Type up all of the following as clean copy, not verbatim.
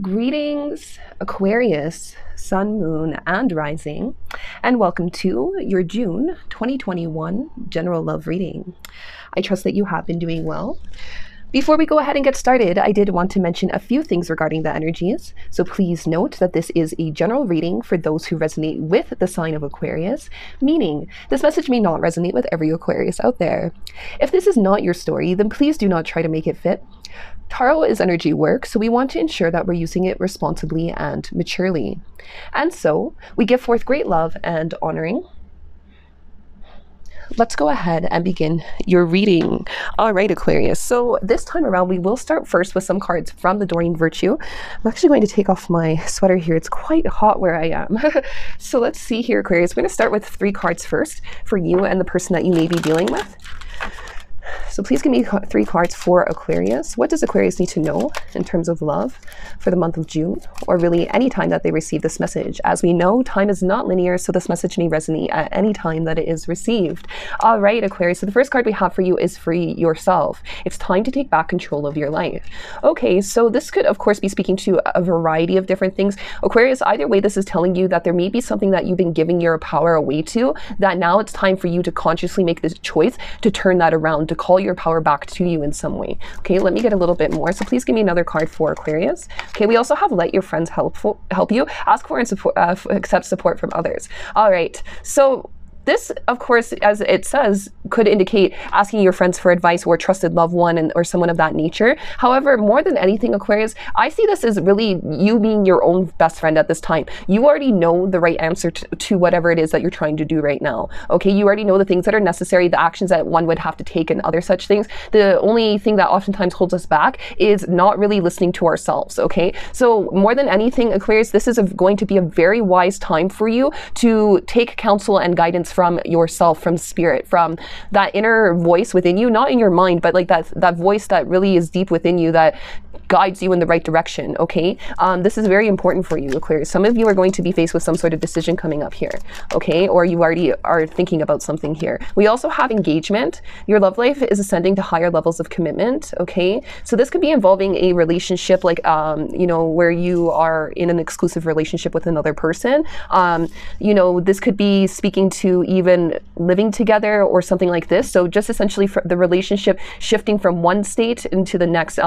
Greetings, Aquarius, Sun, Moon, and Rising, and welcome to your June 2021 General Love Reading. I trust that you have been doing well. Before we go ahead and get started, I did want to mention a few things regarding the energies. So please note that this is a general reading for those who resonate with the sign of Aquarius, meaning this message may not resonate with every Aquarius out there. If this is not your story, then please do not try to make it fit. Tarot is energy work, so we want to ensure that we're using it responsibly and maturely. And so we give forth great love and honoring. Let's go ahead and begin your reading. All right, Aquarius. So this time around, we will start first with some cards from the Doreen Virtue. I'm actually going to take off my sweater here. It's quite hot where I am. So let's see here, Aquarius. We're going to start with 3 cards first for you and the person that you may be dealing with. So please give me 3 cards for Aquarius. What does Aquarius need to know in terms of love for the month of June, or really any time that they receive this message? As we know, time is not linear, so this message may resonate at any time that it is received. All right, Aquarius. So the first card we have for you is free yourself. It's time to take back control of your life. Okay, so this could, of course, be speaking to a variety of different things. Aquarius, either way, this is telling you that there may be something that you've been giving your power away to, that now it's time for you to consciously make this choice to turn that around, to call your power back to you in some way. Okay, let me get a little bit more. So please give me another card for Aquarius. Okay, we also have let your friends help you, ask for and support, accept support from others. All right, so this, of course, as it says, could indicate asking your friends for advice or a trusted loved one or someone of that nature. However, more than anything, Aquarius, I see this as really you being your own best friend at this time. You already know the right answer to whatever it is that you're trying to do right now. Okay, you already know the things that are necessary, the actions that one would have to take and other such things. The only thing that oftentimes holds us back is not really listening to ourselves. Okay, so more than anything, Aquarius, this is going to be a very wise time for you to take counsel and guidance from yourself, from spirit, from that inner voice within you, not in your mind, but like that voice that really is deep within you that guides you in the right direction. Okay, this is very important for you, Aquarius. Some of you are going to be faced with some sort of decision coming up here, okay, or you already are thinking about something here. We also have engagement. Your love life is ascending to higher levels of commitment. Okay, so this could be involving a relationship like you know, where you are in an exclusive relationship with another person. You know, this could be speaking to even living together or something like this. So just essentially for the relationship shifting from one state into the next,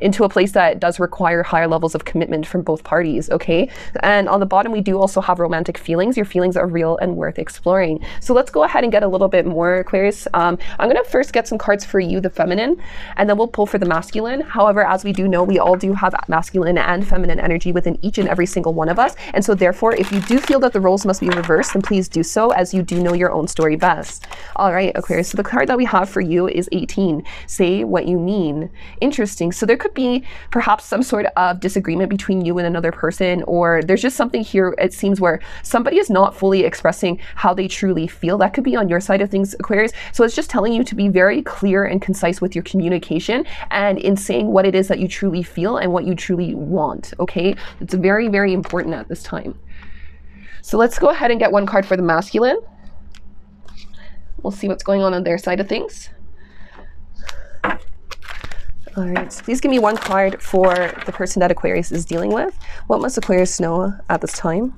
into a place that does require higher levels of commitment from both parties. Okay, and on the bottom we do also have romantic feelings. Your feelings are real and worth exploring. So let's go ahead and get a little bit more, Aquarius. I'm going to first get some cards for you, the feminine, and then we'll pull for the masculine. However, as we do know, we all do have masculine and feminine energy within each and every single one of us, and so therefore if you do feel that the roles must be reversed, then please do so, as you do know your own story best. All right, Aquarius, so the card that we have for you is 18. Say what you mean. Interesting. So there could be perhaps some sort of disagreement between you and another person, or there's just something here, it seems, where somebody is not fully expressing how they truly feel. That could be on your side of things, Aquarius. So it's just telling you to be very clear and concise with your communication and in saying what it is that you truly feel and what you truly want. Okay, it's very, very important at this time. So let's go ahead and get one card for the masculine. We'll see what's going on their side of things. All right, so please give me one card for the person that Aquarius is dealing with. What must Aquarius know at this time?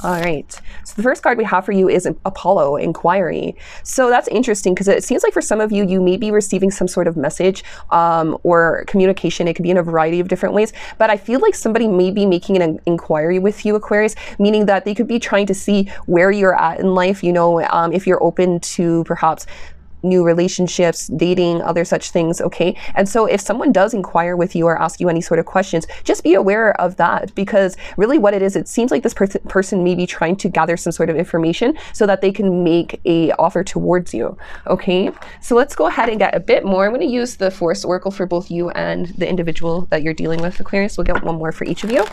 All right, so the first card we have for you is Apollo, Inquiry. So that's interesting because it seems like for some of you, you may be receiving some sort of message or communication. It could be in a variety of different ways, but I feel like somebody may be making an inquiry with you, Aquarius, meaning that they could be trying to see where you're at in life, you know, if you're open to perhaps new relationships, dating, other such things. Okay, and so if someone does inquire with you or ask you any sort of questions, just be aware of that, because really what it is, it seems like this person may be trying to gather some sort of information so that they can make a offer towards you. Okay, so let's go ahead and get a bit more. I'm going to use the Forest Oracle for both you and the individual that you're dealing with, Aquarius. We'll get one more for each of you.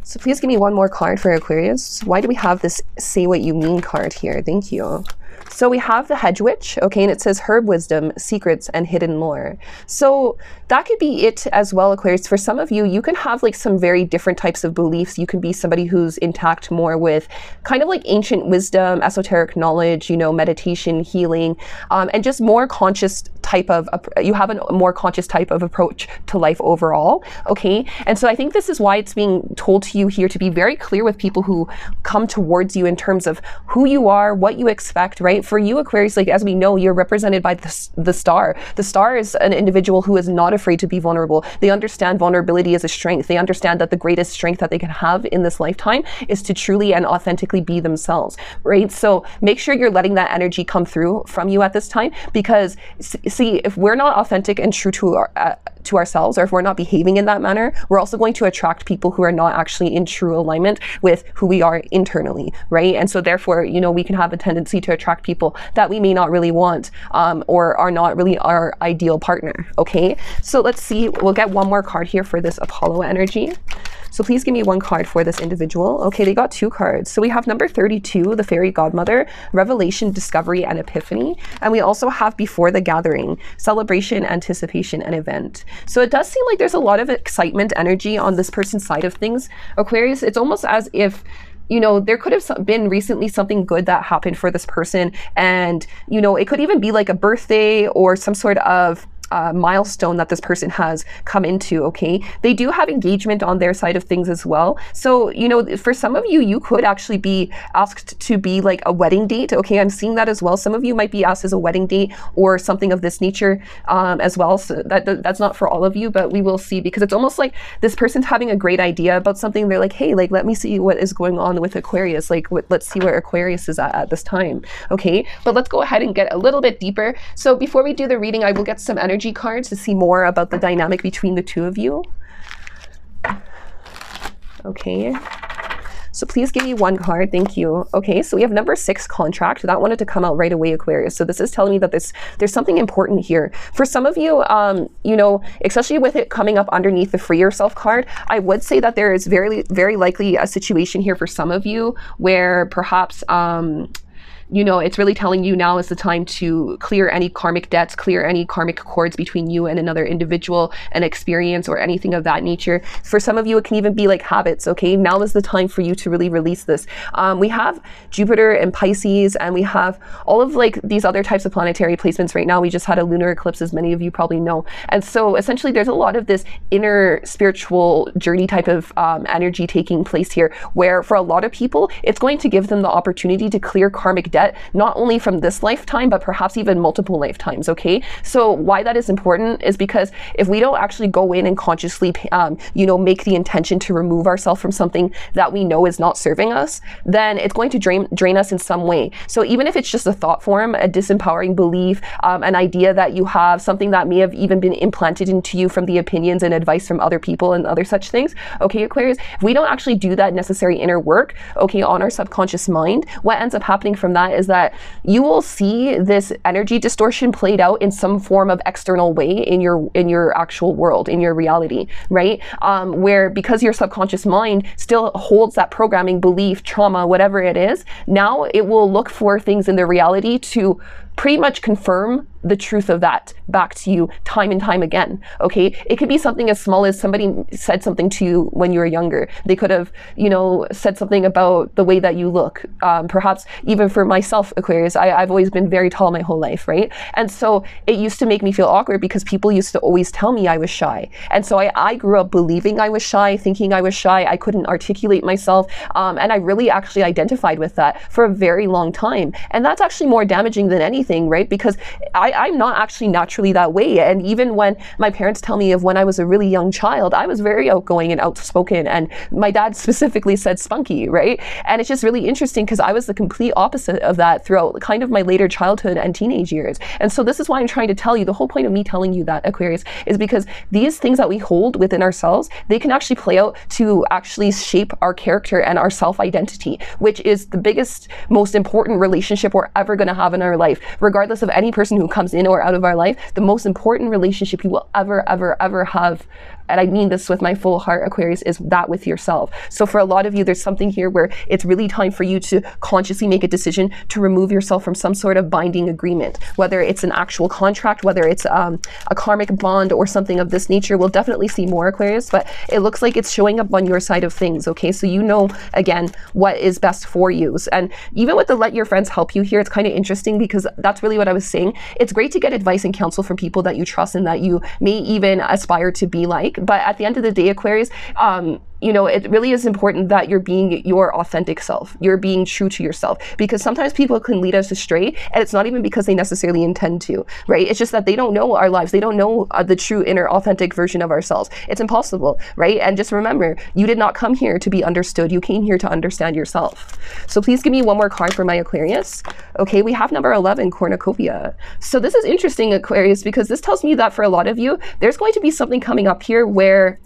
So please give me one more card for Aquarius. Why do we have this Say What You Mean card here? Thank you. So we have the hedge witch, okay, and it says herb wisdom, secrets, and hidden lore. So that could be it as well, Aquarius. For some of you, you can have like some very different types of beliefs. You can be somebody who's intact more with kind of like ancient wisdom, esoteric knowledge, you know, meditation, healing, and just more conscious type of, you have a more conscious type of approach to life overall, okay? And so I think this is why it's being told to you here to be very clear with people who come towards you in terms of who you are, what you expect, right? For you, Aquarius, like as we know, you're represented by the star. The star is an individual who is not afraid to be vulnerable. They understand vulnerability as a strength. They understand that the greatest strength that they can have in this lifetime is to truly and authentically be themselves, right? So make sure you're letting that energy come through from you at this time, because see, if we're not authentic and true to ourselves, or if we're not behaving in that manner, we're also going to attract people who are not actually in true alignment with who we are internally, right? And so therefore, you know, we can have a tendency to attract people that we may not really want, or are not really our ideal partner, okay? So let's see, we'll get one more card here for this Apollo energy. So please give me one card for this individual. Okay, they got 2 cards. So we have number 32, the fairy godmother, revelation, discovery, and epiphany. And we also have before the gathering, celebration, anticipation, and event. So it does seem like there's a lot of excitement energy on this person's side of things. Aquarius, it's almost as if, you know, there could have been recently something good that happened for this person. And, you know, it could even be like a birthday or some sort of milestone that this person has come into, okay? They do have engagement on their side of things as well. So, you know, for some of you, you could actually be asked to be like a wedding date, okay? I'm seeing that as well. Some of you might be asked as a wedding date or something of this nature as well. So that's not for all of you, but we will see, because it's almost like this person's having a great idea about something. They're like, hey, like, let me see what is going on with Aquarius. Like, let's see where Aquarius is at this time, okay? But let's go ahead and get a little bit deeper. So before we do the reading, I will get some energy cards to see more about the dynamic between the two of you. Okay, so please give me one card. Thank you. Okay, so we have number 6, contract. That wanted to come out right away, Aquarius. So this is telling me that there's something important here. For some of you, you know, especially with it coming up underneath the free yourself card, I would say that there is very, very likely a situation here for some of you where perhaps, you know, it's really telling you now is the time to clear any karmic debts, clear any karmic cords between you and another individual, an experience, or anything of that nature. For some of you, it can even be like habits, okay? Now is the time for you to really release this. We have Jupiter and Pisces, and we have all of like these other types of planetary placements right now. We just had a lunar eclipse, as many of you probably know. And so essentially there's a lot of this inner spiritual journey type of energy taking place here, where for a lot of people, it's going to give them the opportunity to clear karmic debt, not only from this lifetime, but perhaps even multiple lifetimes, okay? So why that is important is because if we don't actually go in and consciously, you know, make the intention to remove ourselves from something that we know is not serving us, then it's going to drain us in some way. So even if it's just a thought form, a disempowering belief, an idea that you have, something that may have even been implanted into you from the opinions and advice from other people and other such things, okay, Aquarius, if we don't actually do that necessary inner work, okay, on our subconscious mind, what ends up happening from that is that you will see this energy distortion played out in some form of external way in your actual world, in your reality, right? Where because your subconscious mind still holds that programming, belief, trauma, whatever it is, now it will look for things in the reality to pretty much confirm the truth of that back to you time and time again, okay? It could be something as small as somebody said something to you when you were younger. They could have, you know, said something about the way that you look. Perhaps even for myself, Aquarius, I've always been very tall my whole life, right? And so it used to make me feel awkward because people used to always tell me I was shy. And so I grew up believing I was shy, thinking I was shy. I couldn't articulate myself. And I really actually identified with that for a very long time. And that's actually more damaging than anything, right? Because I'm not actually naturally that way. And even when my parents tell me of when I was a really young child, I was very outgoing and outspoken. And my dad specifically said spunky, right? And it's just really interesting because I was the complete opposite of that throughout kind of my later childhood and teenage years. And so this is why I'm trying to tell you, the whole point of me telling you that, Aquarius, is because these things that we hold within ourselves, they can actually play out to actually shape our character and our self-identity, which is the biggest, most important relationship we're ever going to have in our life. Regardless of any person who comes in or out of our life, the most important relationship you will ever have and I mean this with my full heart, Aquarius, is that with yourself. So for a lot of you, there's something here where it's really time for you to consciously make a decision to remove yourself from some sort of binding agreement, whether it's an actual contract, whether it's a karmic bond or something of this nature. We'll definitely see more, Aquarius, but it looks like it's showing up on your side of things, okay? So you know, again, what is best for you. And even with the let your friends help you here, it's kind of interesting because that's really what I was saying. It's great to get advice and counsel from people that you trust and that you may even aspire to be like. But at the end of the day, Aquarius, you know, it really is important that you're being your authentic self. You're being true to yourself, because sometimes people can lead us astray, and it's not even because they necessarily intend to, right? It's just that they don't know our lives. They don't know the true inner authentic version of ourselves. It's impossible, right? And just remember, you did not come here to be understood. You came here to understand yourself. So please give me one more card for my Aquarius. Okay, we have number 11, cornucopia. So this is interesting, Aquarius, because this tells me that for a lot of you, there's going to be something coming up here where,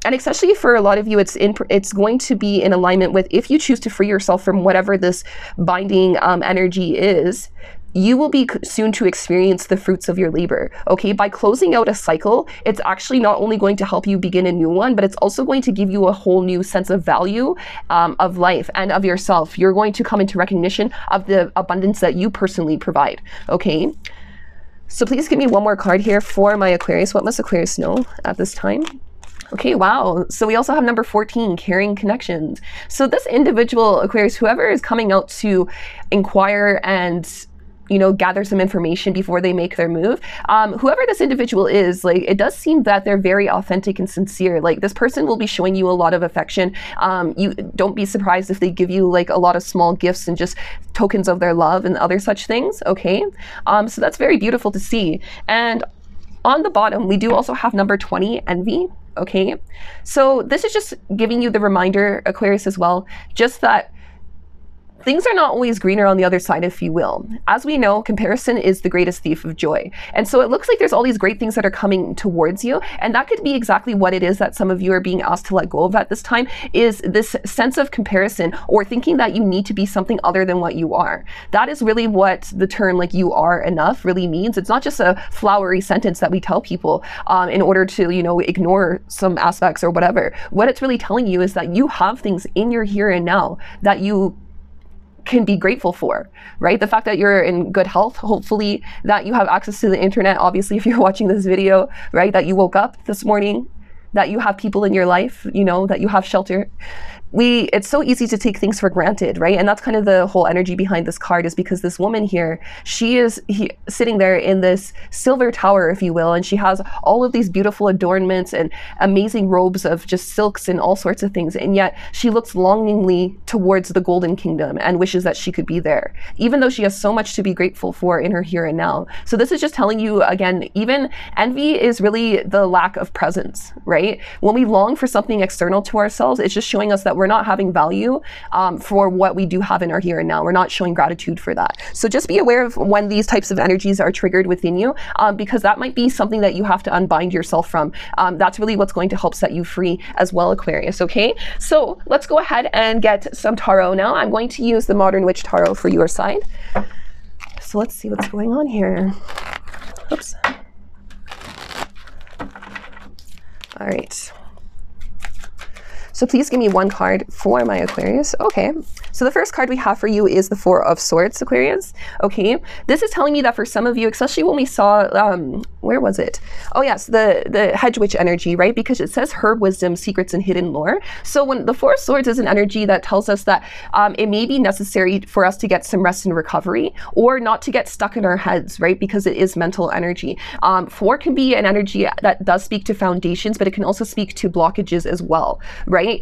and especially for a lot of you, it's going to be in alignment with, if you choose to free yourself from whatever this binding energy is, you will be soon to experience the fruits of your labor, okay? By closing out a cycle, it's actually not only going to help you begin a new one, but it's also going to give you a whole new sense of value of life and of yourself. You're going to come into recognition of the abundance that you personally provide, okay? So please give me one more card here for my Aquarius. What must Aquarius know at this time? Okay, wow. So we also have number 14, carrying connections. So this individual, Aquarius, whoever is coming out to inquire and, you know, gather some information before they make their move, whoever this individual is, like, it does seem that they're very authentic and sincere. Like, this person will be showing you a lot of affection. You don't be surprised if they give you like a lot of small gifts and just tokens of their love and other such things, okay? So that's very beautiful to see. And on the bottom, we do also have number 20, envy. Okay, so this is just giving you the reminder, Aquarius, as well, just that things are not always greener on the other side, if you will. As we know, comparison is the greatest thief of joy. And so it looks like there's all these great things that are coming towards you. And that could be exactly what it is that some of you are being asked to let go of at this time, is this sense of comparison, or thinking that you need to be something other than what you are. That is really what the term, like, you are enough really means. It's not just a flowery sentence that we tell people in order to, you know, ignore some aspects or whatever. What it's really telling you is that you have things in your here and now that you can be grateful for, right? The fact that you're in good health, hopefully that you have access to the internet, obviously if you're watching this video, right? That you woke up this morning, that you have people in your life, you know, that you have shelter. It's so easy to take things for granted, right? And that's kind of the whole energy behind this card, is because this woman here, she is sitting there in this silver tower, if you will, and she has all of these beautiful adornments and amazing robes of just silks and all sorts of things. And yet she looks longingly towards the golden kingdom and wishes that she could be there, even though she has so much to be grateful for in her here and now. So this is just telling you, again, even envy is really the lack of presence, right? When we long for something external to ourselves, it's just showing us that we're not having value for what we do have in our here and now. We're not showing gratitude for that. So just be aware of when these types of energies are triggered within you, because that might be something that you have to unbind yourself from. That's really what's going to help set you free as well, Aquarius, okay? So let's go ahead and get some tarot now. I'm going to use the Modern Witch Tarot for your side. So let's see what's going on here. Oops. All right. So please give me one card for my Aquarius. Okay, so the first card we have for you is the Four of Swords, Aquarius. Okay, this is telling me that for some of you, especially when we saw, where was it? Oh yes, the Hedge Witch energy, right? Because it says herb wisdom, secrets, and hidden lore. So when the Four of Swords is an energy that tells us that it may be necessary for us to get some rest and recovery, or not to get stuck in our heads, right? Because it is mental energy. Four can be an energy that does speak to foundations, but it can also speak to blockages as well, right?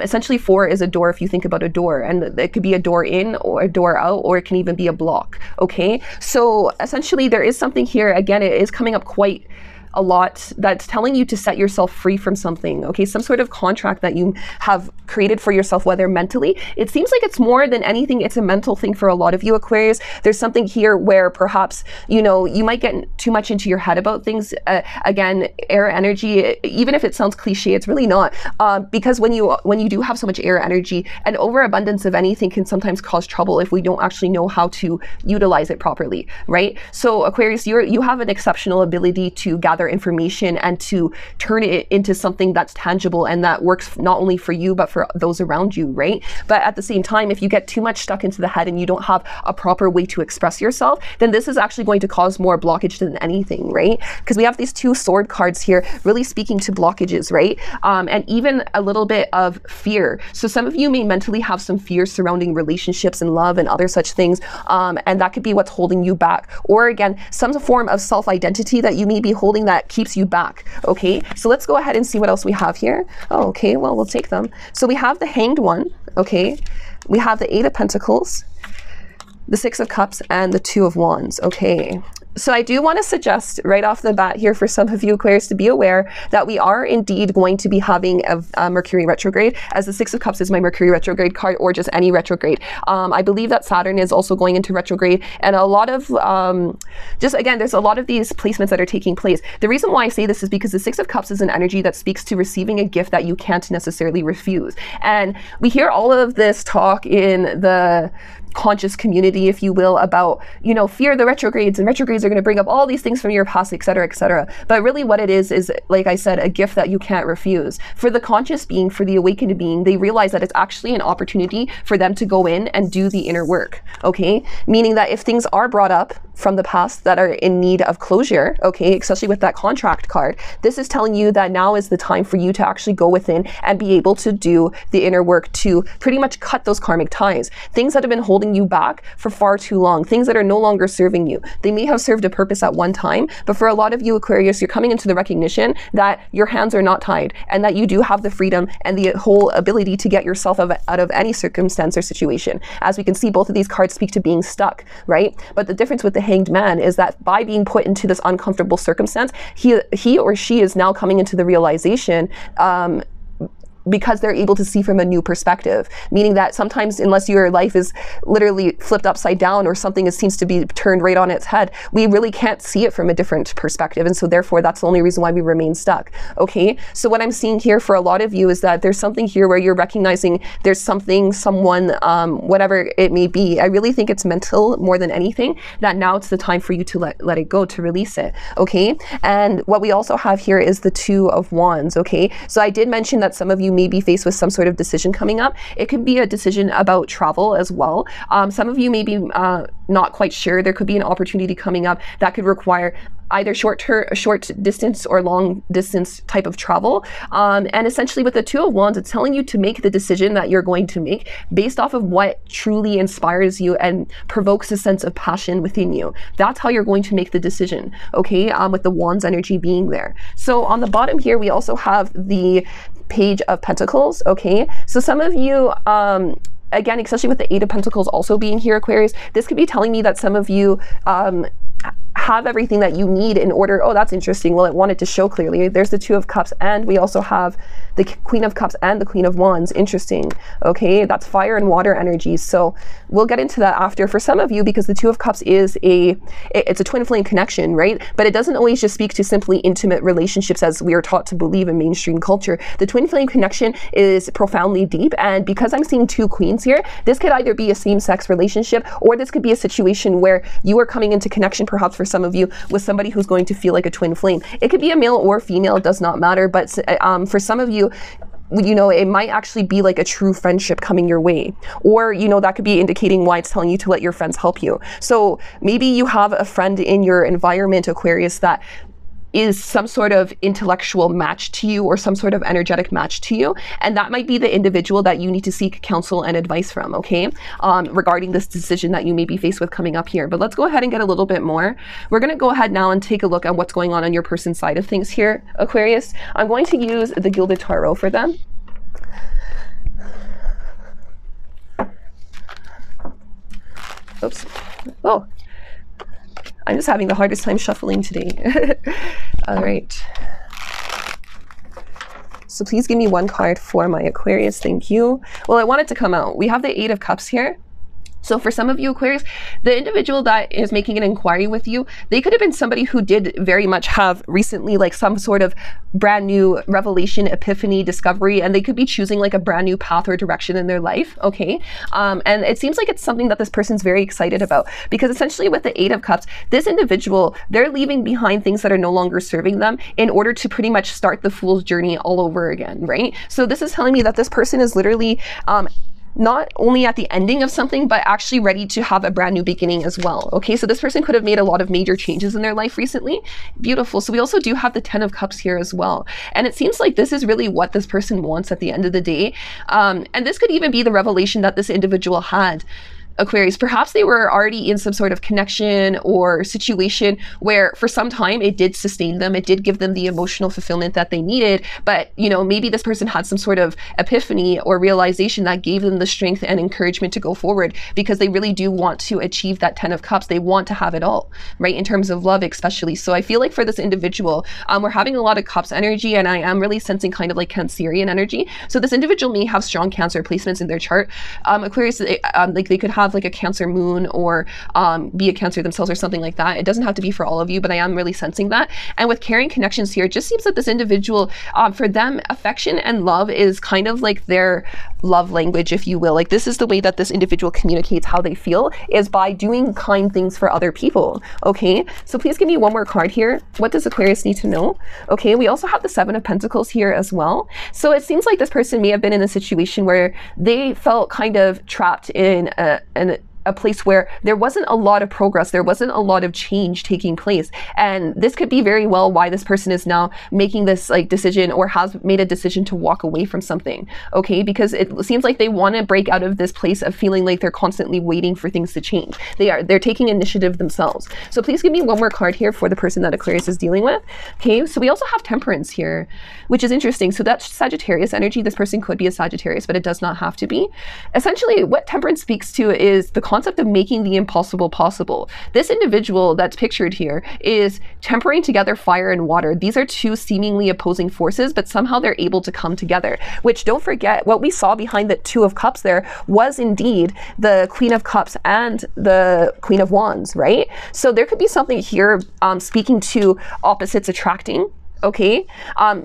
Essentially, four is a door, if you think about a door, and it could be a door in or a door out, or it can even be a block, okay? So essentially, there is something here, again, it is coming up quite a lot that's telling you to set yourself free from something, okay? Some sort of contract that you have created for yourself, whether mentally. It seems like it's more than anything, it's a mental thing for a lot of you, Aquarius. There's something here where perhaps, you know, you might get too much into your head about things. Again, air energy, even if it sounds cliche, it's really not. Because when you do have so much air energy, an overabundance of anything can sometimes cause trouble if we don't actually know how to utilize it properly, right? So Aquarius, you have an exceptional ability to gather gather information and to turn it into something that's tangible and that works not only for you, but for those around you, right? But at the same time, if you get too much stuck into the head and you don't have a proper way to express yourself, then this is actually going to cause more blockage than anything, right? Because we have these two sword cards here, really speaking to blockages, right? And even a little bit of fear. So some of you may mentally have some fears surrounding relationships and love and other such things. And that could be what's holding you back. Or again, some form of self-identity that you may be holding that keeps you back. Okay, so let's go ahead and see what else we have here. Oh, okay, well, we'll take them. So we have the Hanged One, okay? We have the Eight of Pentacles, the Six of Cups, and the Two of Wands, okay? So I do want to suggest right off the bat here for some of you Aquarius to be aware that we are indeed going to be having a Mercury retrograde, as the Six of Cups is my Mercury retrograde card, or just any retrograde. I believe that Saturn is also going into retrograde, and a lot of, just again, there's a lot of these placements that are taking place. The reason why I say this is because the Six of Cups is an energy that speaks to receiving a gift that you can't necessarily refuse. And we hear all of this talk in the conscious community, if you will, about, you know, fear the retrogrades, and retrogrades are going to bring up all these things from your past, etc., etc. But really what it is, like I said, a gift that you can't refuse. For the conscious being, for the awakened being, they realize that it's actually an opportunity for them to go in and do the inner work, okay? Meaning that if things are brought up from the past that are in need of closure, okay, especially with that contract card, this is telling you that now is the time for you to actually go within and be able to do the inner work to pretty much cut those karmic ties. Things that have been holding you back for far too long, things that are no longer serving you. They may have served a purpose at one time, but for a lot of you Aquarius, you're coming into the recognition that your hands are not tied and that you do have the freedom and the whole ability to get yourself out of any circumstance or situation. As we can see, both of these cards speak to being stuck, right? But the difference with the Hanged Man is that by being put into this uncomfortable circumstance, he or she is now coming into the realization because they're able to see from a new perspective, meaning that sometimes unless your life is literally flipped upside down or something seems to be turned right on its head, we really can't see it from a different perspective. And so therefore, that's the only reason why we remain stuck, okay? So what I'm seeing here for a lot of you is that there's something here where you're recognizing there's something, someone, whatever it may be. I really think it's mental more than anything, that now it's the time for you to let it go, to release it, okay? And what we also have here is the Two of Wands, okay? So I did mention that some of you may be faced with some sort of decision coming up. It could be a decision about travel as well. Some of you may be not quite sure. There could be an opportunity coming up that could require either short distance or long distance type of travel. And essentially with the Two of Wands, it's telling you to make the decision that you're going to make based off of what truly inspires you and provokes a sense of passion within you. That's how you're going to make the decision, okay? With the Wands energy being there. So on the bottom here, we also have the Page of Pentacles, okay? So some of you, again, especially with the Eight of Pentacles also being here, Aquarius, this could be telling me that some of you have everything that you need in order. Oh, that's interesting. Well, it wanted to show clearly. There's the Two of Cups, and we also have the Queen of Cups and the Queen of Wands. Interesting. Okay, that's fire and water energies. So we'll get into that after. For some of you, because the Two of Cups is it's a twin flame connection, right? But it doesn't always just speak to simply intimate relationships as we are taught to believe in mainstream culture. The twin flame connection is profoundly deep, and because I'm seeing two queens here, this could either be a same-sex relationship, or this could be a situation where you are coming into connection, perhaps for some of you, with somebody who's going to feel like a twin flame. It could be a male or female, it does not matter, but for some of you, you know, it might actually be like a true friendship coming your way, or, you know, that could be indicating why it's telling you to let your friends help you. So maybe you have a friend in your environment, Aquarius, that is some sort of intellectual match to you or some sort of energetic match to you. And that might be the individual that you need to seek counsel and advice from, okay? Regarding this decision that you may be faced with coming up here. But let's go ahead and get a little bit more. We're gonna go ahead now and take a look at what's going on your person's side of things here, Aquarius. I'm going to use the Gilded Tarot for them. Oops. Oh. I'm just having the hardest time shuffling today. All right. So please give me one card for my Aquarius. Thank you. Well, I want it to come out. We have the Eight of Cups here. So for some of you Aquarius, the individual that is making an inquiry with you, they could have been somebody who did very much have recently like some sort of brand new revelation, epiphany, discovery, and they could be choosing like a brand new path or direction in their life, okay? And it seems like it's something that this person's very excited about, because essentially with the Eight of Cups, this individual, they're leaving behind things that are no longer serving them in order to pretty much start the fool's journey all over again, right? So this is telling me that this person is literally not only at the ending of something, but actually ready to have a brand new beginning as well. Okay, so this person could have made a lot of major changes in their life recently. Beautiful. So we also do have the Ten of Cups here as well. And it seems like this is really what this person wants at the end of the day. And this could even be the revelation that this individual had. Aquarius, perhaps they were already in some sort of connection or situation where for some time it did sustain them, it did give them the emotional fulfillment that they needed, but you know, maybe this person had some sort of epiphany or realization that gave them the strength and encouragement to go forward, because they really do want to achieve that Ten of Cups. They want to have it all, right, in terms of love especially. So I feel like for this individual, we're having a lot of Cups energy, and I am really sensing kind of like Cancerian energy. So this individual may have strong Cancer placements in their chart. Aquarius, like they could have like a Cancer moon or be a Cancer themselves or something like that. It doesn't have to be for all of you, but I am really sensing that. And with carrying connections here, it just seems that this individual, for them, affection and love is kind of like their love language, if you will. Like this is the way that this individual communicates how they feel, is by doing kind things for other people. Okay, so please give me one more card here. What does Aquarius need to know? Okay, we also have the Seven of Pentacles here as well. So it seems like this person may have been in a situation where they felt kind of trapped in a place where there wasn't a lot of progress, there wasn't a lot of change taking place. And this could be very well why this person is now making this like decision, or has made a decision to walk away from something, okay? Because it seems like they want to break out of this place of feeling like they're constantly waiting for things to change. They're taking initiative themselves. So please give me one more card here for the person that Aquarius is dealing with. Okay, so we also have Temperance here, which is interesting. So that's Sagittarius energy. This person could be a Sagittarius, but it does not have to be. Essentially, what Temperance speaks to is the concept of making the impossible possible. This individual that's pictured here is tempering together fire and water. These are two seemingly opposing forces, but somehow they're able to come together, which, don't forget, what we saw behind the Two of Cups there was indeed the Queen of Cups and the Queen of Wands, right? So there could be something here speaking to opposites attracting. Okay,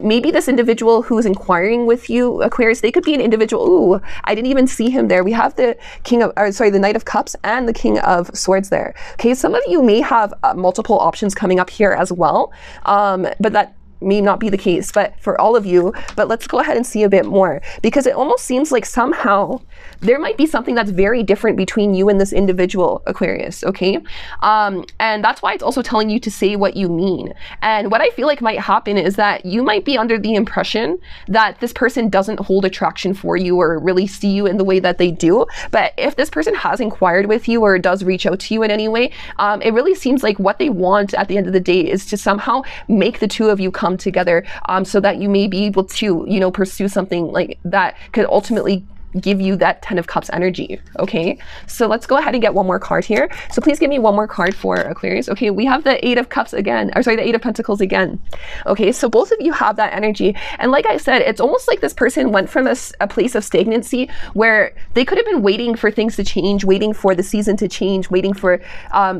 maybe this individual who is inquiring with you, Aquarius, they could be an individual. Ooh, I didn't even see him there. We have the the Knight of Cups and the King of Swords there. Okay, some of you may have multiple options coming up here as well, but that may not be the case, but for all of you. But let's go ahead and see a bit more, because it almost seems like somehow there might be something that's very different between you and this individual, Aquarius, okay? And that's why it's also telling you to say what you mean. And what I feel like might happen is that you might be under the impression that this person doesn't hold attraction for you or really see you in the way that they do. But if this person has inquired with you or does reach out to you in any way, it really seems like what they want at the end of the day is to somehow make the two of you come together, so that you may be able to, you know, pursue something like that could ultimately give you that Ten of Cups energy. Okay, so let's go ahead and get one more card here. So please give me one more card for Aquarius. Okay, we have the Eight of Cups again, or sorry, the Eight of Pentacles again. Okay, so both of you have that energy, and like I said, it's almost like this person went from a place of stagnancy where they could have been waiting for things to change, waiting for the season to change, waiting for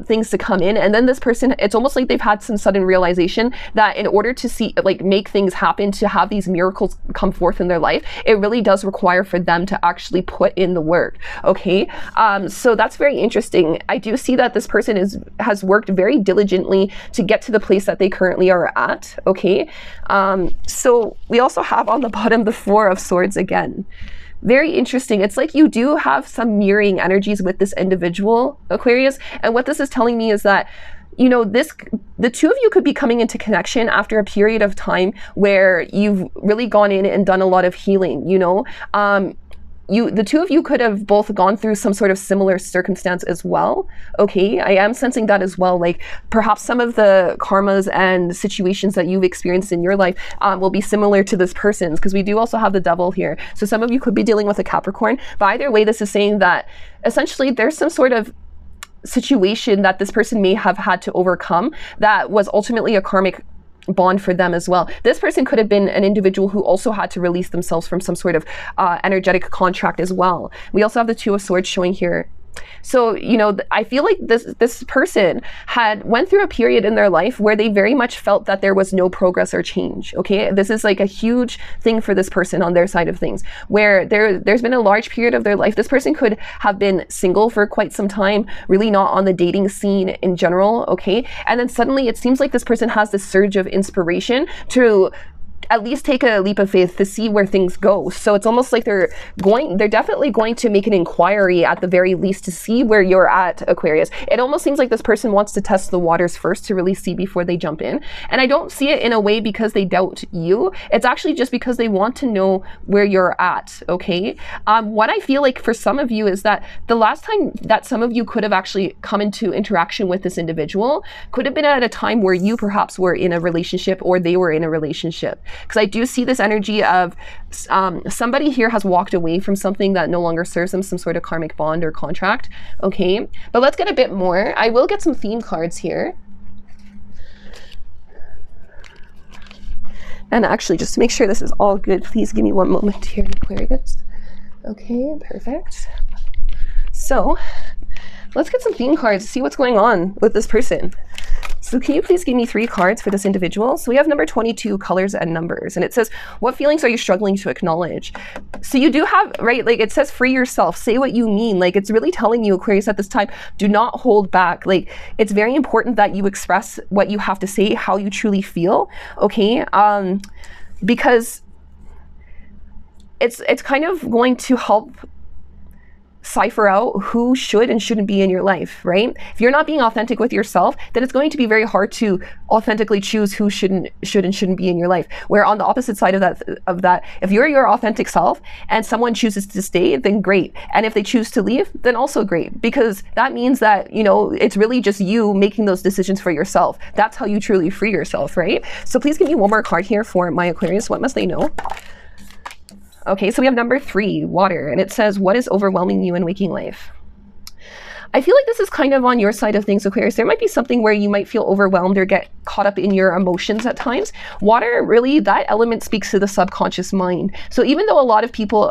things to come in, and then this person, it's almost like they've had some sudden realization that in order to see, like, make things happen, to have these miracles come forth in their life, it really does require for them to actually put in the work. Okay, so that's very interesting. I do see that this person has worked very diligently to get to the place that they currently are at. Okay, so we also have on the bottom the Four of Swords again. Very interesting. It's like you do have some mirroring energies with this individual, Aquarius, and what this is telling me is that, you know, the two of you could be coming into connection after a period of time where you've really gone in and done a lot of healing, you know. The two of you could have both gone through some sort of similar circumstance as well. Okay, I am sensing that as well. Like perhaps some of the karmas and situations that you've experienced in your life will be similar to this person's, because we do also have the Devil here. So some of you could be dealing with a Capricorn, but either way, this is saying that essentially there's some sort of situation that this person may have had to overcome that was ultimately a karmic bond for them as well. This person could have been an individual who also had to release themselves from some sort of energetic contract as well. We also have the Two of Swords showing here So, you know, I feel like this person went through a period in their life where they very much felt that there was no progress or change. Okay, this is like a huge thing for this person on their side of things, where there's been a large period of their life. This person could have been single for quite some time, really not on the dating scene in general. Okay, and then suddenly it seems like this person has this surge of inspiration to at least take a leap of faith to see where things go. So it's almost like they're definitely going to make an inquiry at the very least to see where you're at, Aquarius. It almost seems like this person wants to test the waters first to really see before they jump in. And I don't see it in a way because they doubt you. It's actually just because they want to know where you're at, okay? What I feel like for some of you is that the last time that some of you could have actually come into interaction with this individual could have been at a time where you perhaps were in a relationship or they were in a relationship. Because I do see this energy of somebody here has walked away from something that no longer serves them, some sort of karmic bond or contract. Okay, but let's get a bit more. I will get some theme cards here. And actually, just to make sure this is all good, please give me one moment here, Aquarius. Okay, perfect. So let's get some theme cards to see what's going on with this person. So can you please give me 3 cards for this individual? So we have number 22, colors and numbers. And it says, what feelings are you struggling to acknowledge? So you do have, right, like it says, free yourself, say what you mean. Like it's really telling you, Aquarius, at this time, do not hold back. Like it's very important that you express what you have to say, how you truly feel, okay? Because it's kind of going to help cipher out who should and shouldn't be in your life, right? If you're not being authentic with yourself, then it's going to be very hard to authentically choose who should and shouldn't be in your life. Where on the opposite side of that, if you're your authentic self and someone chooses to stay, then great. And if they choose to leave, then also great, because that means that, you know, it's really just you making those decisions for yourself. That's how you truly free yourself, right? So please give me one more card here for my Aquarius. What must they know? Okay, so we have number 3, water, and it says, what is overwhelming you in waking life? I feel like this is kind of on your side of things, Aquarius. There might be something where you might feel overwhelmed or get caught up in your emotions at times. Water, really, that element speaks to the subconscious mind. So even though a lot of people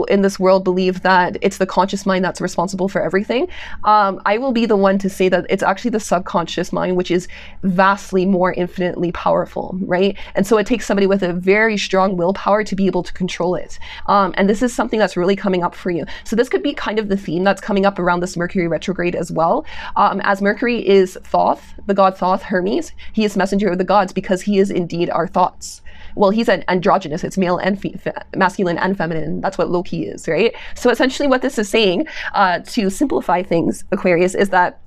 in this world believe that it's the conscious mind that's responsible for everything, I will be the one to say that it's actually the subconscious mind, which is vastly more infinitely powerful, right? And so it takes somebody with a very strong willpower to be able to control it. And this is something that's really coming up for you. So this could be kind of the theme that's coming up around this Mercury retrograde as well. As Mercury is Thoth, the god Thoth, Hermes, he is messenger of the gods because he is indeed our thoughts. Well, he's an androgynous, it's male and masculine and feminine. That's what Loki is, right? So essentially what this is saying, to simplify things, Aquarius, is that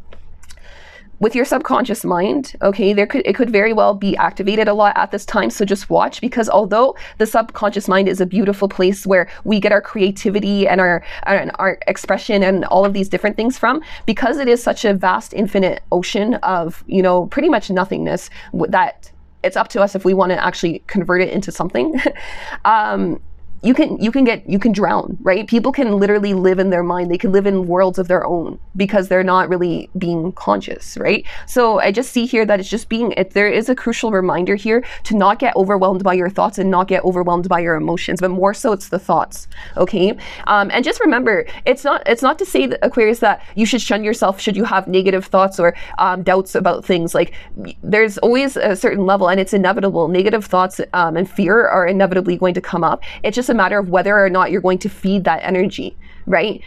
with your subconscious mind, okay, it could very well be activated a lot at this time. So just watch, because although the subconscious mind is a beautiful place where we get our creativity and our expression and all of these different things from, because it is such a vast, infinite ocean of, you know, pretty much nothingness, that it's up to us if we want to actually convert it into something. You can drown, right? People can literally live in their mind. They can live in worlds of their own because they're not really being conscious, right? So I just see here that it's just there is a crucial reminder here to not get overwhelmed by your thoughts and not get overwhelmed by your emotions, but more so it's the thoughts, okay? And just remember, it's not to say, that, Aquarius, that you should shun yourself should you have negative thoughts or doubts about things. Like there's always a certain level, and it's inevitable. Negative thoughts and fear are inevitably going to come up. It's just a matter of whether or not you're going to feed that energy, right?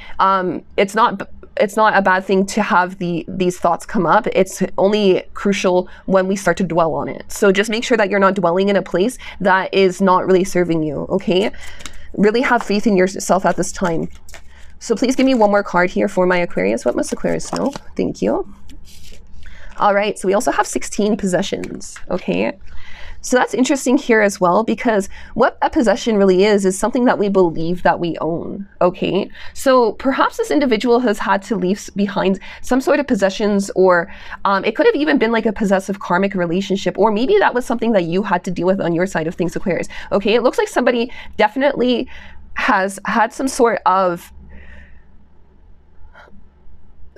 It's not a bad thing to have these thoughts come up. It's only crucial when we start to dwell on it. So just make sure that you're not dwelling in a place that is not really serving you, okay? Really have faith in yourself at this time. So please give me one more card here for my Aquarius. What must Aquarius know? Thank you. All right, so we also have 16 possessions, okay? So that's interesting here as well, because what a possession really is something that we believe that we own, okay? So perhaps this individual has had to leave behind some sort of possessions, or it could have even been like a possessive karmic relationship, or maybe that was something that you had to deal with on your side of things, Aquarius, okay? It looks like somebody definitely has had some sort of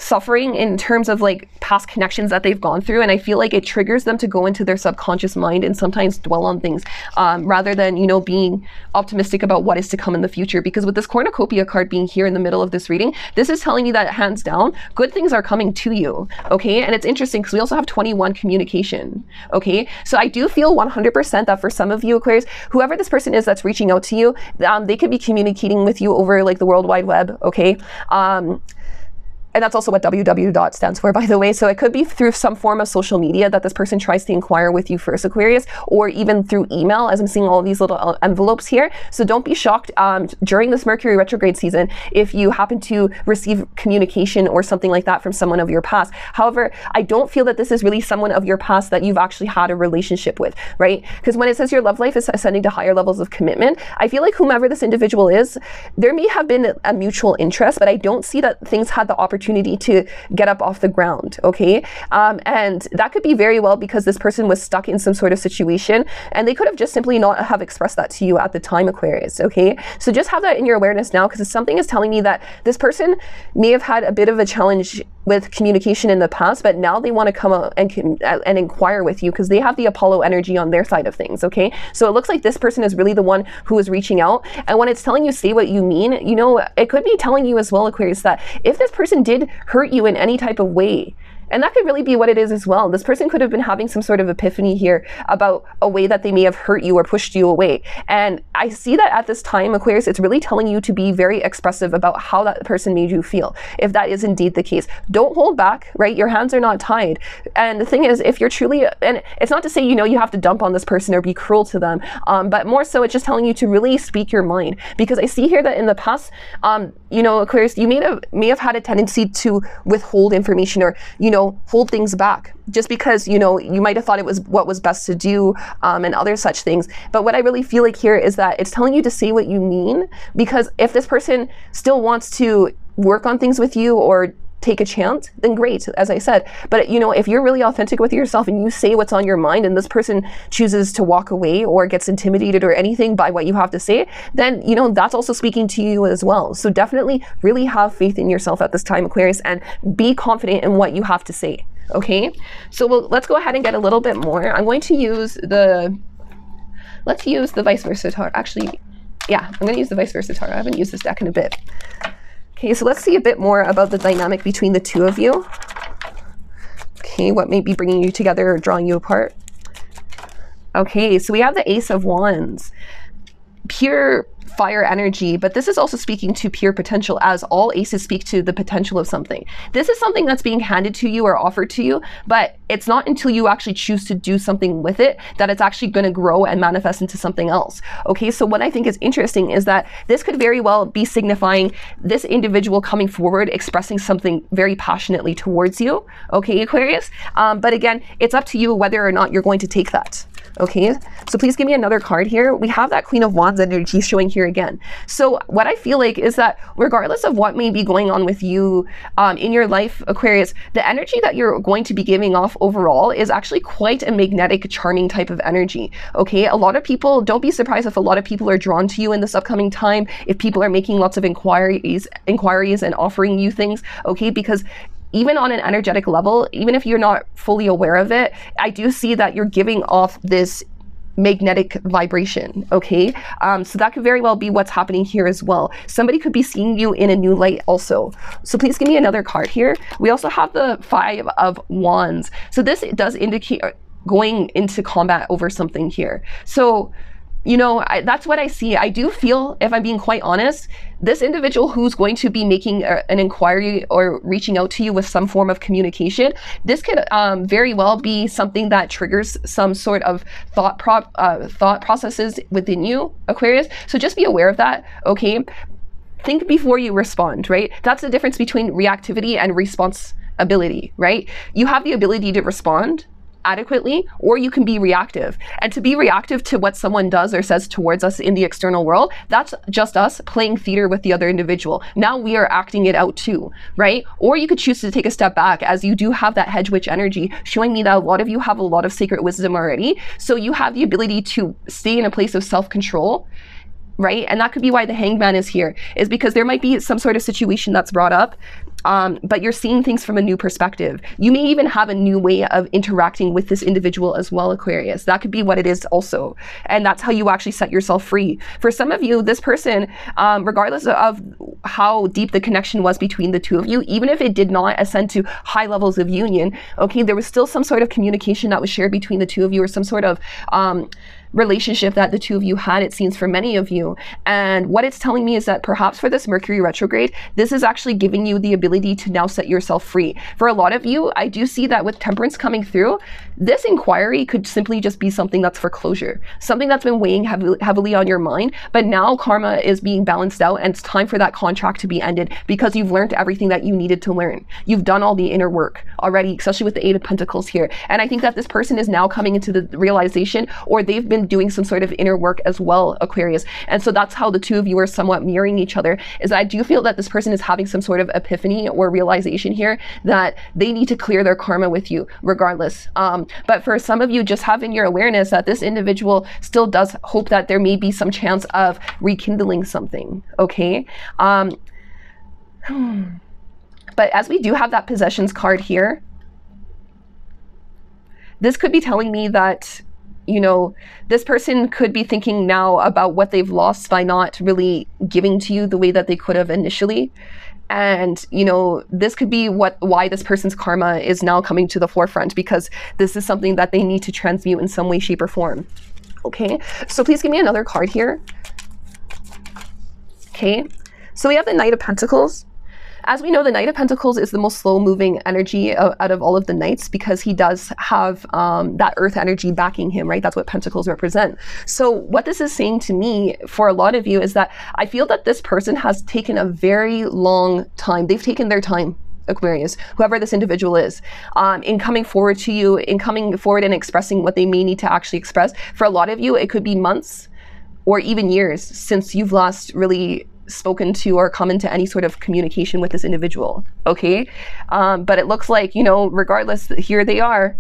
suffering in terms of like past connections that they've gone through, and I feel like it triggers them to go into their subconscious mind and sometimes dwell on things rather than, you know, being optimistic about what is to come in the future. Because with this cornucopia card being here in the middle of this reading, this is telling me that hands down, good things are coming to you, okay? And it's interesting because we also have 21 communication, okay? So I do feel 100% that for some of you Aquarius, whoever this person is that's reaching out to you, they could be communicating with you over like the World Wide Web, okay? And that's also what www stands for, by the way. So it could be through some form of social media that this person tries to inquire with you first, Aquarius, or even through email, as I'm seeing all these little envelopes here. So don't be shocked during this Mercury retrograde season if you happen to receive communication or something like that from someone of your past. However, I don't feel that this is really someone of your past that you've actually had a relationship with, right? Because when it says your love life is ascending to higher levels of commitment, I feel like whomever this individual is, there may have been a mutual interest, but I don't see that things had the opportunity to get up off the ground, okay? And that could be very well because this person was stuck in some sort of situation and they could have just simply not have expressed that to you at the time, Aquarius, okay? So just have that in your awareness now, because something is telling me that this person may have had a bit of a challenge with communication in the past, but now they want to come out and inquire with you because they have the Apollo energy on their side of things, okay? So it looks like this person is really the one who is reaching out. And when it's telling you say what you mean, you know, it could be telling you as well, Aquarius, that if this person did hurt you in any type of way, and that could really be what it is as well. This person could have been having some sort of epiphany here about a way that they may have hurt you or pushed you away. And I see that at this time, Aquarius, it's really telling you to be very expressive about how that person made you feel, if that is indeed the case. Don't hold back, right? Your hands are not tied. And the thing is, if you're truly, and it's not to say, you know, you have to dump on this person or be cruel to them, but more so it's just telling you to really speak your mind. Because I see here that in the past, you know, Aquarius, you may have had a tendency to withhold information or, you know, hold things back just because, you know, you might have thought it was what was best to do and other such things. But what I really feel like here is that it's telling you to say what you mean, because if this person still wants to work on things with you or take a chance, then great, as I said. But, you know, if you're really authentic with yourself and you say what's on your mind and this person chooses to walk away or gets intimidated or anything by what you have to say, then, you know, that's also speaking to you as well. So definitely really have faith in yourself at this time, Aquarius, and be confident in what you have to say, okay? So let's go ahead and get a little bit more. I'm going to use let's use the vice versa tarot. Actually, yeah, I'm going to use the vice versa tarot. I haven't used this deck in a bit. Okay, so let's see a bit more about the dynamic between the two of you. Okay, what may be bringing you together or drawing you apart? Okay, so we have the Ace of Wands. Pure fire energy, but this is also speaking to pure potential, as all aces speak to the potential of something. This is something that's being handed to you or offered to you, but it's not until you actually choose to do something with it that it's actually going to grow and manifest into something else. Okay, so what I think is interesting is that this could very well be signifying this individual coming forward, expressing something very passionately towards you, okay, Aquarius? But again, it's up to you whether or not you're going to take that. Okay, so please give me another card here. We have that Queen of Wands energy showing here again. So what I feel like is that regardless of what may be going on with you in your life, Aquarius, the energy that you're going to be giving off overall is actually quite a magnetic, charming type of energy. Okay, a lot of people, don't be surprised if a lot of people are drawn to you in this upcoming time, if people are making lots of inquiries and offering you things, okay, because even on an energetic level, even if you're not fully aware of it, I do see that you're giving off this magnetic vibration, okay? So that could very well be what's happening here as well. Somebody could be seeing you in a new light also. So please give me another card here. We also have the Five of Wands. So this does indicate going into combat over something here. So, you know, that's what I see. I do feel, if I'm being quite honest, this individual who's going to be making an inquiry or reaching out to you with some form of communication, this could very well be something that triggers some sort of thought processes within you, Aquarius. So just be aware of that, okay? Think before you respond, right? That's the difference between reactivity and responsibility, right? You have the ability to respond adequately, or you can be reactive. And to be reactive to what someone does or says towards us in the external world, that's just us playing theater with the other individual. Now we are acting it out too, right? Or you could choose to take a step back, as you do have that hedge witch energy, showing me that a lot of you have a lot of sacred wisdom already. So you have the ability to stay in a place of self-control, right? And that could be why the Hanged Man is here, is because there might be some sort of situation that's brought up but you're seeing things from a new perspective. You may even have a new way of interacting with this individual as well, Aquarius. That could be what it is also. And that's how you actually set yourself free. For some of you, this person, regardless of how deep the connection was between the two of you, even if it did not ascend to high levels of union, okay, there was still some sort of communication that was shared between the two of you, or some sort of relationship that the two of you had, it seems, for many of you. And what it's telling me is that perhaps for this Mercury retrograde, this is actually giving you the ability to now set yourself free. For a lot of you, I do see that with Temperance coming through, this inquiry could simply just be something that's for closure, something that's been weighing heavily on your mind, but now karma is being balanced out and it's time for that contract to be ended because you've learned everything that you needed to learn. You've done all the inner work already, especially with the Eight of Pentacles here. And I think that this person is now coming into the realization, or they've been doing some sort of inner work as well, Aquarius. And so that's how the two of you are somewhat mirroring each other, is I do feel that this person is having some sort of epiphany or realization here that they need to clear their karma with you regardless. But for some of you, just having your awareness that this individual still does hope that there may be some chance of rekindling something, okay? But as we do have that possessions card here, this could be telling me that, you know, this person could be thinking now about what they've lost by not really giving to you the way that they could have initially. And, you know, this could be why this person's karma is now coming to the forefront, because this is something that they need to transmute in some way, shape, or form. Okay, so please give me another card here. Okay, so we have the Knight of Pentacles. As we know, the Knight of Pentacles is the most slow-moving energy out of all of the Knights, because he does have that earth energy backing him, right? That's what Pentacles represent. So what this is saying to me, for a lot of you, is that I feel that this person has taken a very long time. They've taken their time, Aquarius, whoever this individual is, in coming forward to you, in coming forward and expressing what they may need to actually express. For a lot of you, it could be months or even years since you've last really spoken to or come into any sort of communication with this individual, okay? But it looks like, you know, regardless, here they are.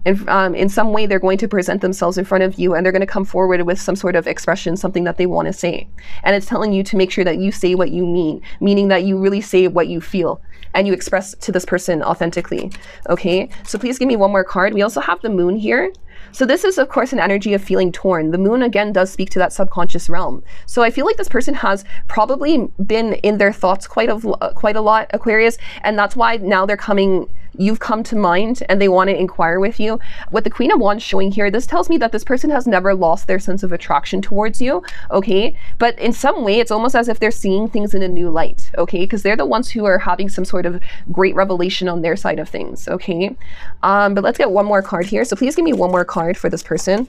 In some way, they're going to present themselves in front of you, and they're going to come forward with some sort of expression, something that they want to say. And it's telling you to make sure that you say what you mean, meaning that you really say what you feel and you express to this person authentically, okay? So please give me one more card. We also have the Moon here. So this is, of course, an energy of feeling torn. The Moon, again, does speak to that subconscious realm. So I feel like this person has probably been in their thoughts quite a lot, Aquarius, and that's why now they're coming, you've come to mind, and they want to inquire with you. With the Queen of Wands showing here, this tells me that this person has never lost their sense of attraction towards you, okay? But in some way, it's almost as if they're seeing things in a new light, okay? Because they're the ones who are having some sort of great revelation on their side of things, okay? But let's get one more card here. So please give me one more card for this person.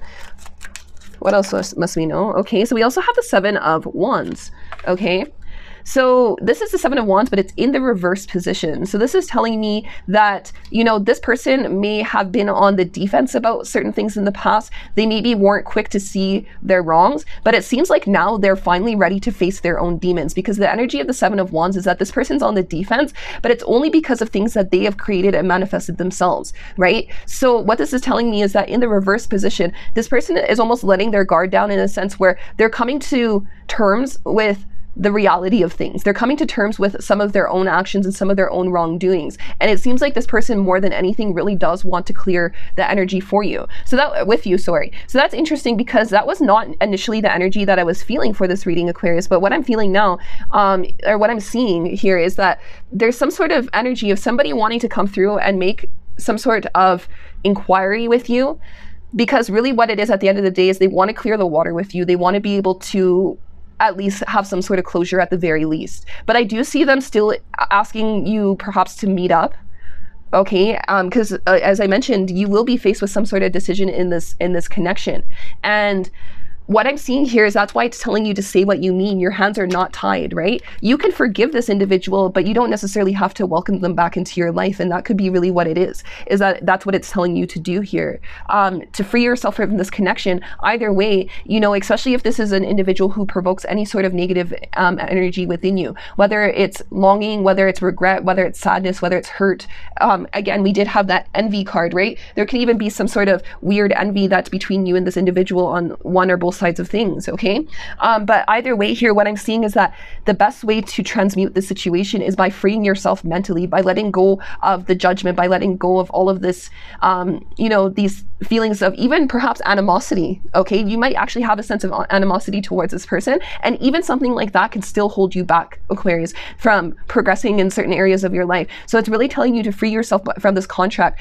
What else must we know? Okay, so we also have the Seven of Wands, okay? So this is the Seven of Wands, but it's in the reverse position. So this is telling me that, you know, this person may have been on the defense about certain things in the past. They maybe weren't quick to see their wrongs, but it seems like now they're finally ready to face their own demons, because the energy of the Seven of Wands is that this person's on the defense, but it's only because of things that they have created and manifested themselves, right? So what this is telling me is that in the reverse position, this person is almost letting their guard down, in a sense where they're coming to terms with the reality of things. They're coming to terms with some of their own actions and some of their own wrongdoings. And it seems like this person, more than anything, really does want to clear the energy for you. So that, with you, sorry. So that's interesting, because that was not initially the energy that I was feeling for this reading, Aquarius. But what I'm feeling now, or what I'm seeing here, is that there's some sort of energy of somebody wanting to come through and make some sort of inquiry with you. Because really what it is at the end of the day is they want to clear the water with you. They want to be able to at least have some sort of closure at the very least. But I do see them still asking you perhaps to meet up, okay? Because as I mentioned, you will be faced with some sort of decision in this connection. And what I'm seeing here is that's why it's telling you to say what you mean. Your hands are not tied, right? You can forgive this individual, but you don't necessarily have to welcome them back into your life. And that could be really what it is that's what it's telling you to do here. To free yourself from this connection. Either way, you know, especially if this is an individual who provokes any sort of negative energy within you, whether it's longing, whether it's regret, whether it's sadness, whether it's hurt. Again, we did have that envy card, right? There can even be some sort of weird envy that's between you and this individual on one or both both sides of things, okay? But either way here, what I'm seeing is that the best way to transmute the situation is by freeing yourself mentally, by letting go of the judgment, by letting go of all of this, you know, these feelings of even perhaps animosity, okay? You might actually have a sense of animosity towards this person, and even something like that can still hold you back, Aquarius, from progressing in certain areas of your life. So it's really telling you to free yourself from this contract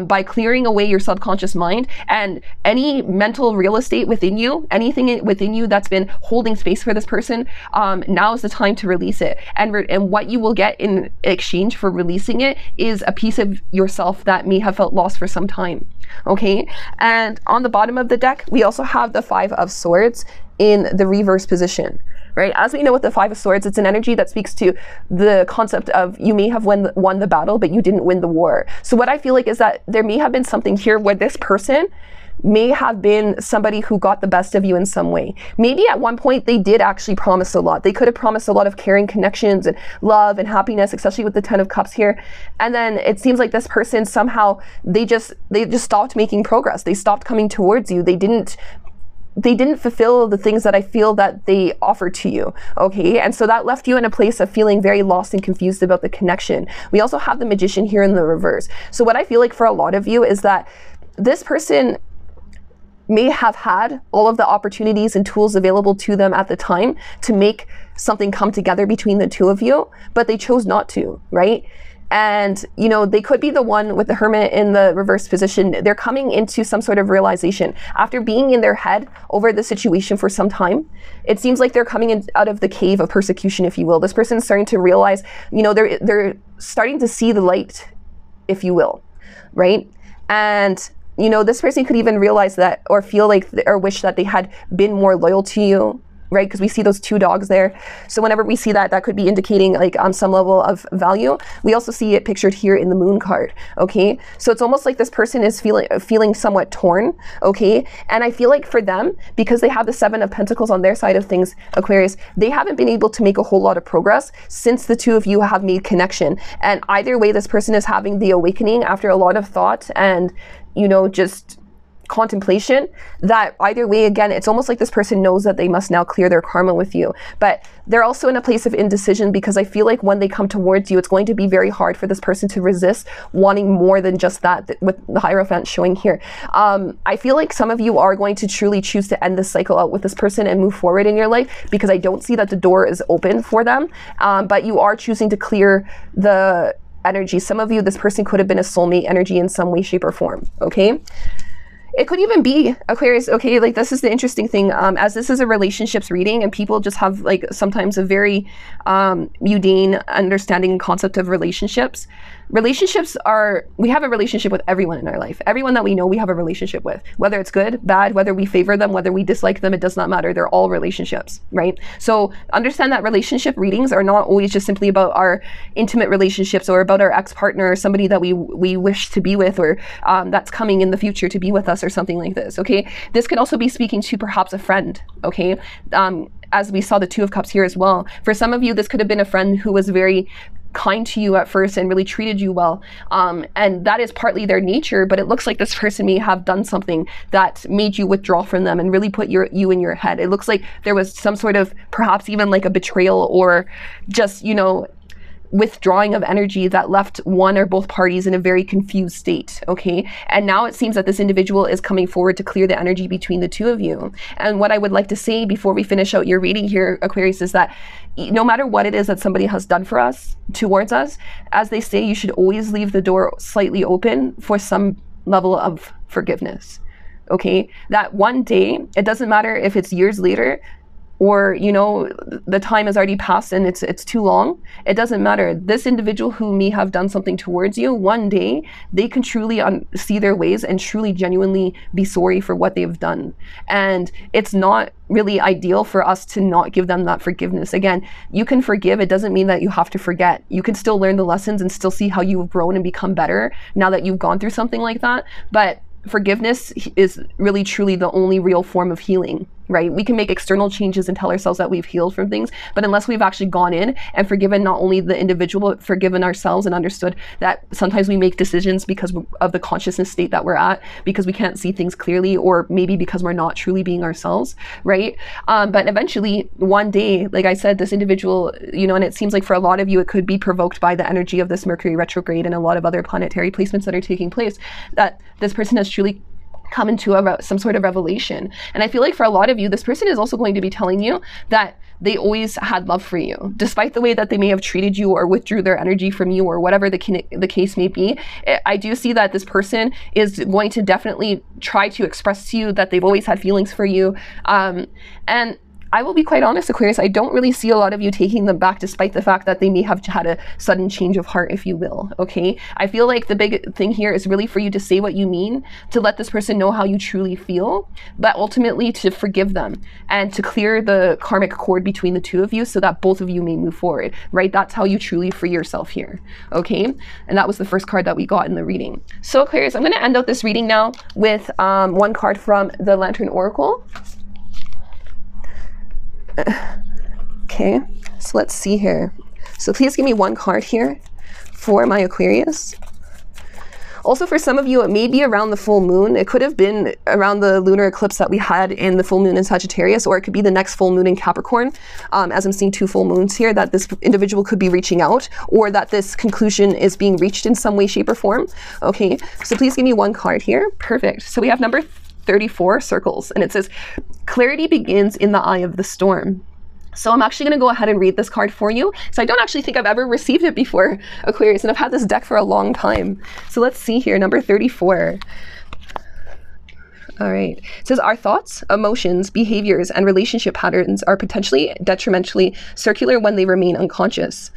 by clearing away your subconscious mind and any mental real estate within you, anything within you that's been holding space for this person. Now is the time to release it. And what you will get in exchange for releasing it is a piece of yourself that may have felt lost for some time. Okay, and on the bottom of the deck, we also have the Five of Swords in the reverse position. Right? As we know with the Five of Swords, it's an energy that speaks to the concept of you may have won the battle, but you didn't win the war. So what I feel like is that there may have been something here where this person may have been somebody who got the best of you in some way. Maybe at one point they did actually promise a lot. They could have promised a lot of caring connections and love and happiness, especially with the Ten of Cups here. And then it seems like this person somehow, they just stopped making progress. They stopped coming towards you. They didn't fulfill the things that I feel that they offered to you, okay? And so that left you in a place of feeling very lost and confused about the connection. We also have the Magician here in the reverse. So what I feel like for a lot of you is that this person may have had all of the opportunities and tools available to them at the time to make something come together between the two of you, but they chose not to, right? And, you know, they could be the one with the Hermit in the reverse position. They're coming into some sort of realization after being in their head over the situation for some time. It seems like they're coming out of the cave of persecution, if you will. This person's starting to realize, you know, they're starting to see the light, if you will, right? And, you know, this person could even realize that, or feel like, or wish that they had been more loyal to you, right? Because we see those two dogs there. So whenever we see that, that could be indicating like some level of value. We also see it pictured here in the Moon card, okay? So it's almost like this person is feeling somewhat torn, okay? And I feel like for them, because they have the Seven of Pentacles on their side of things, Aquarius, they haven't been able to make a whole lot of progress since the two of you have made connection. And either way, this person is having the awakening after a lot of thought and, you know, just contemplation, that either way, again, it's almost like this person knows that they must now clear their karma with you. But they're also in a place of indecision, because I feel like when they come towards you, it's going to be very hard for this person to resist wanting more than just that, with the Hierophant showing here. I feel like some of you are going to truly choose to end this cycle out with this person and move forward in your life, because I don't see that the door is open for them. But you are choosing to clear the energy. Some of you, this person could have been a soulmate energy in some way, shape, or form, okay? It could even be, Aquarius, okay, like this is the interesting thing, as this is a relationships reading, and people just have like sometimes a very mundane understanding and concept of relationships. Relationships are, we have a relationship with everyone in our life. Everyone that we know, we have a relationship with. Whether it's good, bad, whether we favor them, whether we dislike them, it does not matter. They're all relationships, right? So understand that relationship readings are not always just simply about our intimate relationships or about our ex-partner or somebody that we wish to be with, or that's coming in the future to be with us or something like this, okay? This could also be speaking to perhaps a friend, okay? As we saw the Two of Cups here as well. For some of you, this could have been a friend who was very kind to you at first and really treated you well, and that is partly their nature, but it looks like this person may have done something that made you withdraw from them and really put you in your head. It looks like there was some sort of, perhaps even like a betrayal, or just, you know, withdrawing of energy that left one or both parties in a very confused state, okay? And now it seems that this individual is coming forward to clear the energy between the two of you. And what I would like to say before we finish out your reading here, Aquarius, is that no matter what it is that somebody has done for us, towards us, as they say, you should always leave the door slightly open for some level of forgiveness, okay? That one day, it doesn't matter if it's years later, or, you know, the time has already passed and it's too long. It doesn't matter. This individual who may have done something towards you, one day they can truly see their ways and truly genuinely be sorry for what they've done. And it's not really ideal for us to not give them that forgiveness. Again, you can forgive. It doesn't mean that you have to forget. You can still learn the lessons and still see how you've grown and become better now that you've gone through something like that. But forgiveness is really truly the only real form of healing, right? We can make external changes and tell ourselves that we've healed from things, but unless we've actually gone in and forgiven not only the individual, but forgiven ourselves and understood that sometimes we make decisions because of the consciousness state that we're at, because we can't see things clearly, or maybe because we're not truly being ourselves, right? But eventually, one day, like I said, this individual, you know, and it seems like for a lot of you, it could be provoked by the energy of this Mercury retrograde and a lot of other planetary placements that are taking place, that this person has truly come into some sort of revelation. And I feel like for a lot of you, this person is also going to be telling you that they always had love for you, despite the way that they may have treated you or withdrew their energy from you, or whatever the case may be. I do see that this person is going to definitely try to express to you that they've always had feelings for you. And I will be quite honest, Aquarius, I don't really see a lot of you taking them back, despite the fact that they may have had a sudden change of heart, if you will, okay? I feel like the big thing here is really for you to say what you mean, to let this person know how you truly feel, but ultimately to forgive them and to clear the karmic cord between the two of you so that both of you may move forward, right? That's how you truly free yourself here, okay? And that was the first card that we got in the reading. So Aquarius, I'm going to end out this reading now with one card from the Lantern Oracle. Okay, so let's see here. So please give me one card here for my Aquarius. Also, for some of you, it may be around the full moon. It could have been around the lunar eclipse that we had in the full moon in Sagittarius, or it could be the next full moon in Capricorn. As I'm seeing two full moons here, that this individual could be reaching out, or that this conclusion is being reached in some way, shape, or form. Okay, so please give me one card here. Perfect. So we have number 34, circles, and it says, clarity begins in the eye of the storm. So I'm actually going to go ahead and read this card for you. So I don't actually think I've ever received it before, Aquarius, and I've had this deck for a long time. So let's see here, number 34. All right. It says, our thoughts, emotions, behaviors, and relationship patterns are potentially detrimentally circular when they remain unconscious.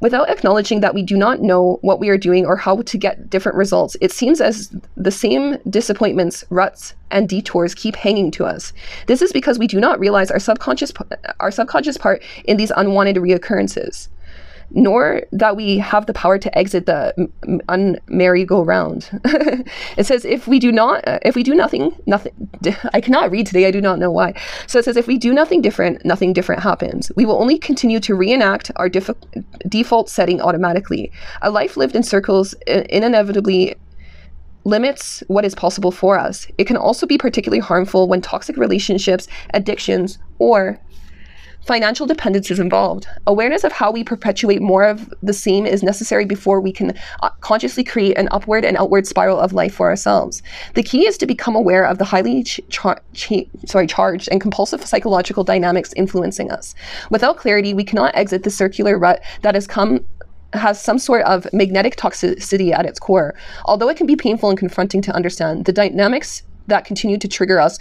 Without acknowledging that we do not know what we are doing or how to get different results, it seems as the same disappointments, ruts, and detours keep hanging to us. This is because we do not realize our subconscious part in these unwanted reoccurrences, nor that we have the power to exit the merry-go-round. It says, if we do nothing, I cannot read today, I do not know why. So it says, if we do nothing different happens. We will only continue to reenact our default setting automatically. A life lived in circles inevitably limits what is possible for us. It can also be particularly harmful when toxic relationships, addictions, or financial dependence is involved. Awareness of how we perpetuate more of the same is necessary before we can consciously create an upward and outward spiral of life for ourselves. The key is to become aware of the highly charged and compulsive psychological dynamics influencing us. Without clarity, we cannot exit the circular rut that has some sort of magnetic toxicity at its core. Although it can be painful and confronting to understand, the dynamics that continue to trigger us,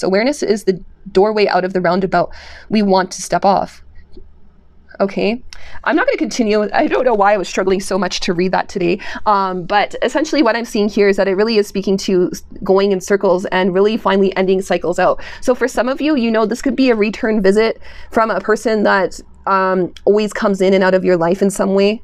awareness is the doorway out of the roundabout we want to step off. Okay, I'm not going to continue. I don't know why I was struggling so much to read that today. But essentially what I'm seeing here is that it really is speaking to going in circles and really finally ending cycles out. So for some of you, you know, this could be a return visit from a person that always comes in and out of your life in some way.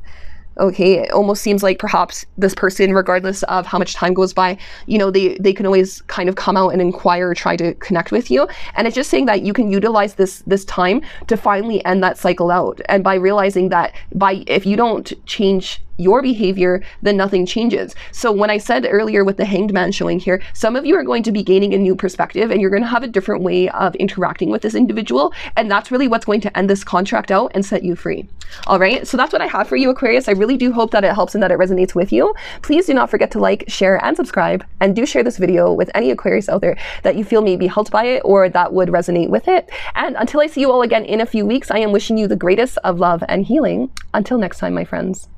Okay, it almost seems like perhaps this person, regardless of how much time goes by, you know, they can always kind of come out and inquire or try to connect with you. And it's just saying that you can utilize this time to finally end that cycle out. And by realizing that if you don't change your behavior, then nothing changes. So when I said earlier with the Hanged Man showing here, some of you are going to be gaining a new perspective and you're going to have a different way of interacting with this individual. And that's really what's going to end this contract out and set you free. All right. So that's what I have for you, Aquarius. I really do hope that it helps and that it resonates with you. Please do not forget to like, share, and subscribe. And do share this video with any Aquarius out there that you feel may be helped by it or that would resonate with it. And until I see you all again in a few weeks, I am wishing you the greatest of love and healing. Until next time, my friends.